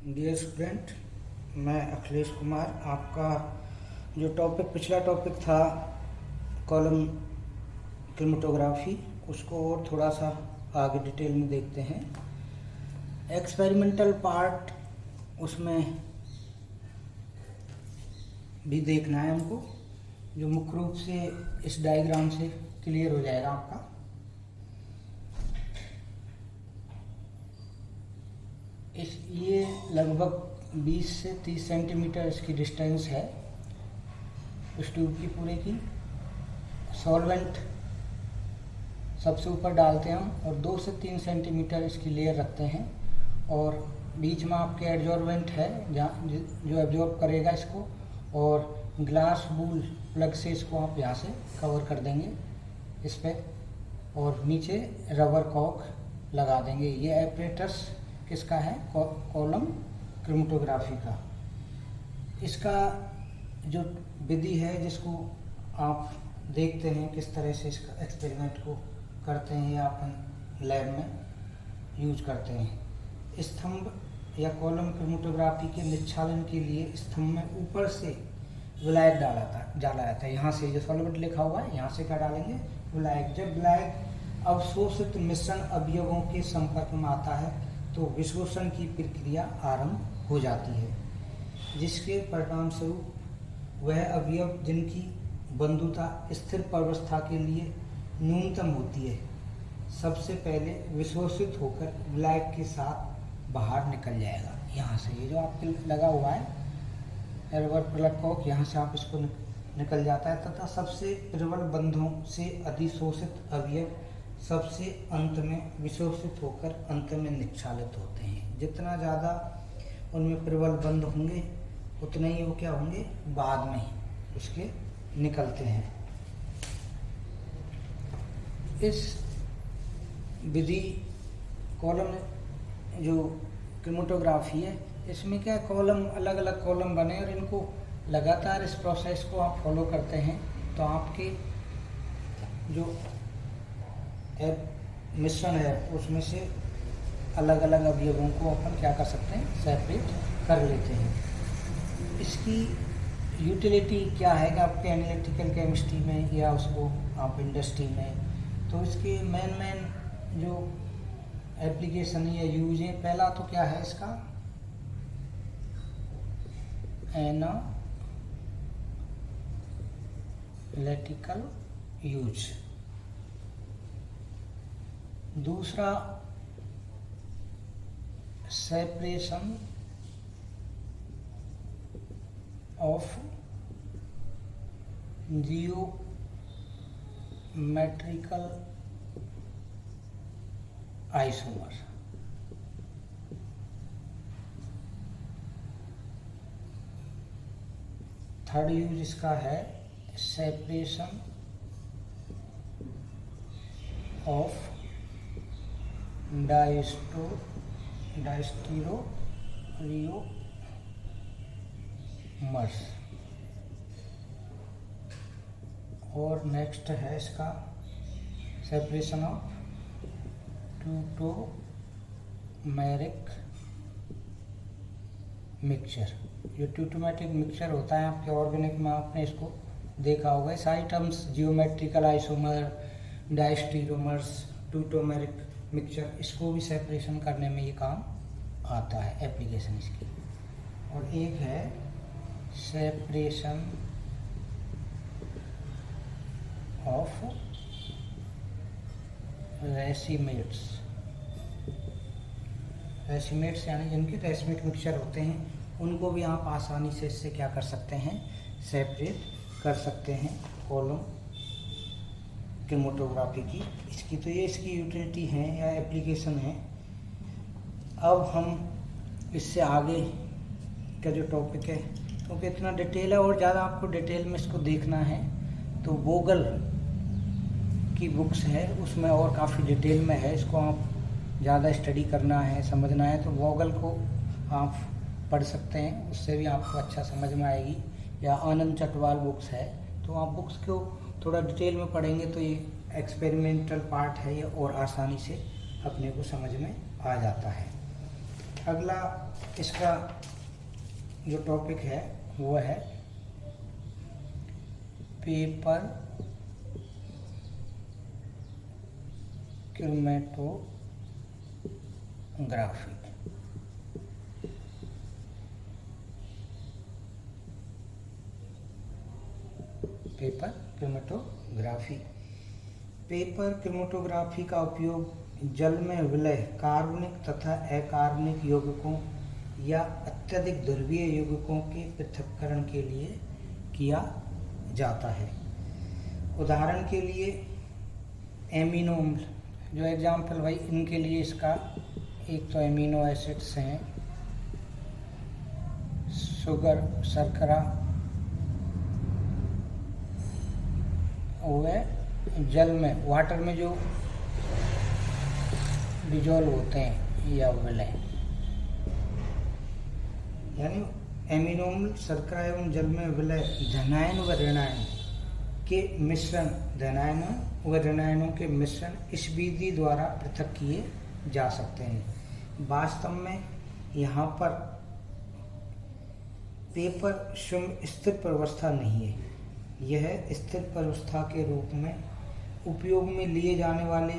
Dear student, मैं अखिलेश कुमार। आपका जो पिछला टॉपिक था कॉलम क्रोमेटोग्राफी, उसको और थोड़ा सा आगे डिटेल में देखते हैं। एक्सपेरिमेंटल पार्ट उसमें भी देखना है हमको, जो मुख्य रूप से इस डायग्राम से क्लियर हो जाएगा आपका। ये लगभग 20 से 30 सेंटीमीटर इसकी डिस्टेंस है उस ट्यूब की पूरे की। सॉल्वेंट सबसे ऊपर डालते हैं हम और 2 से 3 सेंटीमीटर इसकी लेयर रखते हैं, और बीच में आपके एडजॉर्बेंट है जहाँ जो एब्जॉर्ब करेगा इसको, और ग्लास वूल प्लग से इसको आप यहाँ से कवर कर देंगे इस पर, और नीचे रबर कॉक लगा देंगे। ये एपरेटस किसका है? कॉलम क्रोमेटोग्राफी का। इसका जो विधि है जिसको आप देखते हैं किस तरह से इसका एक्सपेरिमेंट को करते हैं या अपन लैब में यूज करते हैं। स्तंभ या कॉलम क्रोमेटोग्राफी के निच्छालन के लिए स्तंभ में ऊपर से विलायक डाला जाता है। यहाँ से जो सॉल्वेंट लिखा हुआ है यहाँ से क्या डालेंगे? विलायक। जब विलायक अवशोषित मिश्रण अवयवों के संपर्क में आता है तो विशोषण की प्रक्रिया आरंभ हो जाती है, जिसके परिणाम स्वरूप वह अवयव जिनकी बंधुता स्थिर प्रावस्था के लिए न्यूनतम होती है सबसे पहले विशोषित होकर विलायक के साथ बाहर निकल जाएगा। यहाँ से ये जो आपके लगा हुआ है रबर प्लग कॉक, यहाँ से आप इसको निकल जाता है, तथा सबसे प्रबल बंधों से अधिशोषित अवयव सबसे अंत में विशोषित होकर अंत में निच्छालित होते हैं। जितना ज़्यादा उनमें प्रबल बंध होंगे उतने ही वो क्या होंगे? बाद में ही उसके निकलते हैं। इस विधि कॉलम जो क्रोमेटोग्राफी है, इसमें क्या कॉलम अलग अलग कॉलम बने और इनको लगातार इस प्रोसेस को आप फॉलो करते हैं तो आपके जो मिश्रण है उसमें से अलग अलग अवयवों को अपन क्या कर सकते हैं? सेपरेट कर लेते हैं। इसकी यूटिलिटी क्या है कि आपके एनालिटिकल केमिस्ट्री में या उसको आप इंडस्ट्री में, तो इसके मेन जो एप्लीकेशन या यूज है, पहला तो क्या है इसका? Analytical use. दूसरा separation of geometrical isomer. Third use इसका है सेपरेशन ऑफ डायस्टीरोमर्स। और नेक्स्ट है इसका सेपरेशन ऑफ ट्यूटोमेरिक मिक्सचर। जो ट्यूटोमेरिक मिक्सचर होता है आपके ऑर्गेनिक में, आपने इसको देखा होगा। इस आइटम्स जियोमेट्रिकल आइसोमर, डायस्टीरोमर्स, ट्यूटोमेरिक मिक्सचर, इसको भी सेपरेशन करने में ये काम आता है, एप्लीकेशन इसकी। और एक है सेपरेशन ऑफ रेसिमेट्स। रेसिमेट्स यानी जिनके रेसिमेट मिक्सचर होते हैं उनको भी आप आसानी से इससे क्या कर सकते हैं? सेपरेट कर सकते हैं कॉलम क्रोमेटोग्राफी की। इसकी तो ये इसकी यूटिलिटी है या एप्लीकेशन है। अब हम इससे आगे का जो टॉपिक है, क्योंकि इतना डिटेल है और ज़्यादा आपको डिटेल में इसको देखना है तो वोगल की बुक्स है, उसमें और काफ़ी डिटेल में है। इसको आप ज़्यादा स्टडी करना है, समझना है तो वोगल को आप पढ़ सकते हैं, उससे भी आपको अच्छा समझ में आएगी। या आनंद चटवाल बुक्स है, तो आप बुक्स को थोड़ा डिटेल में पढ़ेंगे तो ये एक्सपेरिमेंटल पार्ट है ये और आसानी से अपने को समझ में आ जाता है। अगला इसका जो टॉपिक है वो है paper chromatography. Paper chromatography. Paper chromatography का उपयोग जल में विलय कार्बनिक तथा अकार्बनिक यौगिकों या अत्यधिक ध्रुवीय यौगिकों के पृथक्करण के लिए किया जाता है। उदाहरण के लिए एमिनो अम्ल, जो एग्जाम्पल भाई इनके लिए इसका एक तो एमिनो एसिड्स हैं, शुगर शर्करा, वह जल में वाटर में जो डिजोल्व होते हैं या विलय, यानी एमिनो अम्ल शर्करा एवं जल में विलय धनायन व ऋणायन के मिश्रण, धनायन व ऋणायनों के मिश्रण इस विधि द्वारा पृथक किए जा सकते हैं। वास्तव में यहाँ पर पेपर स्वयं स्थिर प्रवस्था नहीं है, यह स्थिर प्रवस्था के रूप में उपयोग में लिए जाने वाले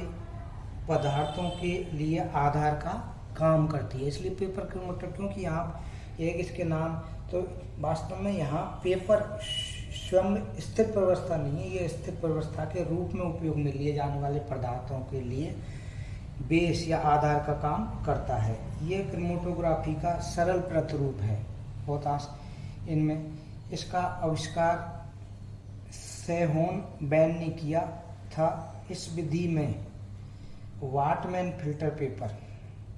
पदार्थों के लिए आधार का काम करती है। इसलिए पेपर क्रोमैटो, क्योंकि यहाँ एक इसके नाम, तो वास्तव में यहाँ पेपर स्वयं स्थिर प्रवस्था नहीं है, यह स्थिर प्रवस्था के रूप में उपयोग में लिए जाने वाले पदार्थों के लिए बेस या आधार का काम करता है। यह क्रोमैटोग्राफी का सरल प्रतिरूप है। बहुत इनमें इसका आविष्कार सेहोन बैन ने किया था। इस विधि में वाटमैन फिल्टर पेपर,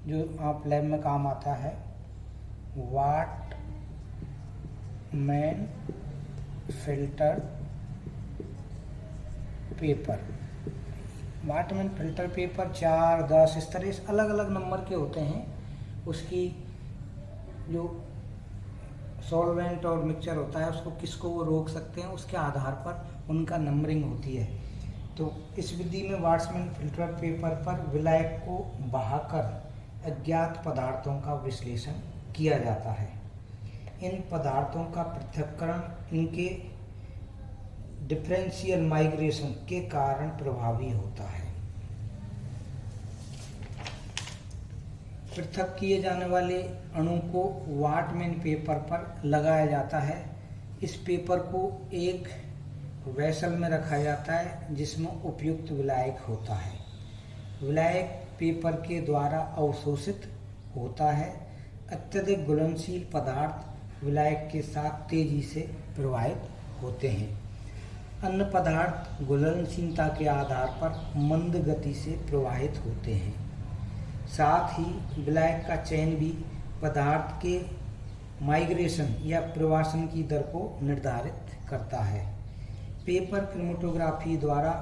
जो आप लैब में काम आता है, Whatman filter paper, Whatman filter paper 4, 10 इस तरह से अलग अलग नंबर के होते हैं। उसकी जो सॉल्वेंट और मिक्सचर होता है उसको किसको वो रोक सकते हैं उसके आधार पर उनका नंबरिंग होती है। तो इस विधि में वाटमैन फिल्टर पेपर पर विलायक को बहाकर अज्ञात पदार्थों का विश्लेषण किया जाता है। इन पदार्थों का पृथक्करण इनके डिफरेंशियल माइग्रेशन के कारण प्रभावी होता है। पृथक किए जाने वाले अणु को वाटमैन पेपर पर लगाया जाता है। इस पेपर को एक वेसल में रखा जाता है जिसमें उपयुक्त विलायक होता है। विलायक पेपर के द्वारा अवशोषित होता है। अत्यधिक घुलनशील पदार्थ विलायक के साथ तेजी से प्रवाहित होते हैं। अन्य पदार्थ घुलनशीलता के आधार पर मंद गति से प्रवाहित होते हैं। साथ ही विलायक का चयन भी पदार्थ के माइग्रेशन या प्रवासन की दर को निर्धारित करता है। पेपर क्रोमैटोग्राफी द्वारा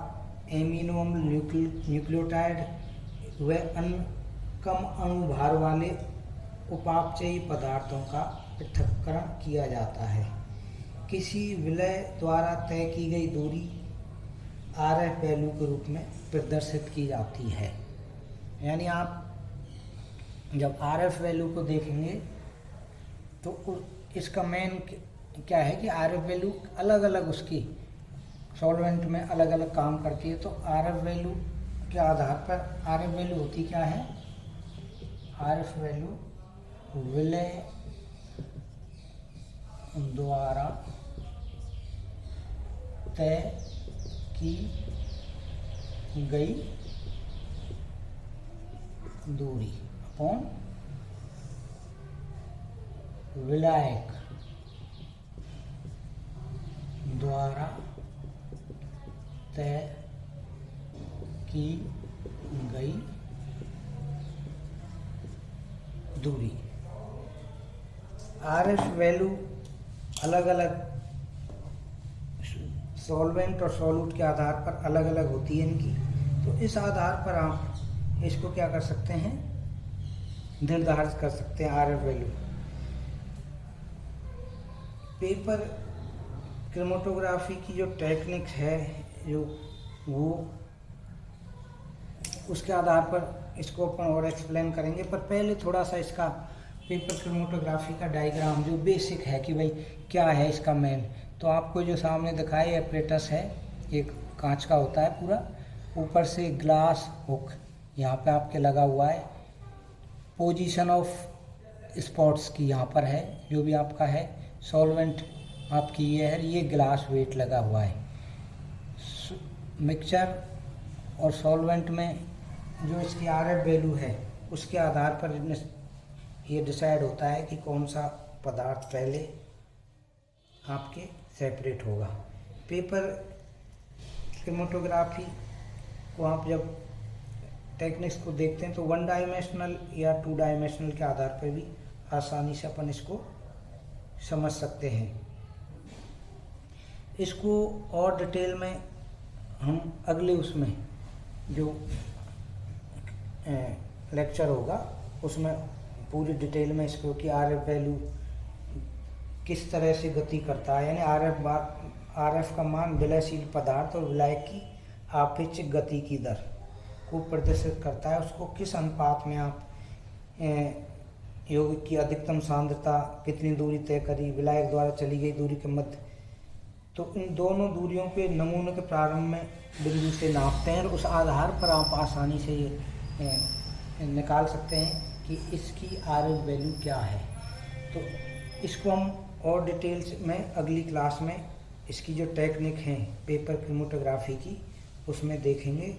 एमिनो अम्ल, न्यूक्लियोटाइड व अन्य कम अणु भार वाले उपापचयी पदार्थों का पृथक्करण किया जाता है। किसी विलय द्वारा तय की गई दूरी RF वैल्यू के रूप में प्रदर्शित की जाती है। यानी आप जब RF वैल्यू को देखेंगे तो इसका मेन क्या है कि RF वैल्यू अलग अलग उसकी सॉल्वेंट में अलग अलग काम करती है। तो RF वैल्यू के आधार पर RF वैल्यू होती क्या है? RF वैल्यू विलय द्वारा तय की गई दूरी अपॉन विलायक द्वारा तय की गई दूरी। RF वैल्यू अलग अलग सॉल्वेंट और सॉल्यूट के आधार पर अलग अलग होती है इनकी। तो इस आधार पर आप इसको क्या कर सकते हैं, निर्धारित कर सकते हैं RF वैल्यू। पेपर क्रोमैटोग्राफी की जो टेक्निक है जो वो उसके आधार पर इसको अपन और एक्सप्लेन करेंगे, पर पहले थोड़ा सा इसका पेपर क्रोमेटोग्राफी का डायग्राम जो बेसिक है कि भाई क्या है इसका मेन। तो आपको जो सामने दिखाई एपरेटस है, एक कांच का होता है पूरा, ऊपर से ग्लास हुक यहाँ पे आपके लगा हुआ है। पोजीशन ऑफ स्पॉट्स की यहाँ पर है, जो भी आपका है। सॉल्वेंट आपकी ये है, ये ग्लास वेट लगा हुआ है। मिक्सचर और सॉल्वेंट में जो इसकी RF वैल्यू है उसके आधार पर ये डिसाइड होता है कि कौन सा पदार्थ पहले आपके सेपरेट होगा। पेपर क्रोमेटोग्राफी को आप जब टेक्निक्स को देखते हैं तो 1 डायमेंशनल या 2 डायमेंशनल के आधार पर भी आसानी से अपन इसको समझ सकते हैं। इसको और डिटेल में हम अगले उसमें जो लेक्चर होगा उसमें पूरी डिटेल में इसको कि RF वैल्यू किस तरह से गति करता है, यानी RF का मान विलयशील पदार्थ और विलायक की आपेक्षिक गति की दर को प्रदर्शित करता है। उसको किस अनुपात में आप यौगिक की अधिकतम सांद्रता कितनी दूरी तय करी, विलायक द्वारा चली गई दूरी के मध्य, तो इन दोनों दूरियों पे नमूने के प्रारंभ में बिंदु से नापते हैं और उस आधार पर आप आसानी से ये निकाल सकते हैं कि इसकी RF वैल्यू क्या है। तो इसको हम और डिटेल्स में अगली क्लास में इसकी जो टेक्निक है पेपर क्रोमेटोग्राफी की उसमें देखेंगे।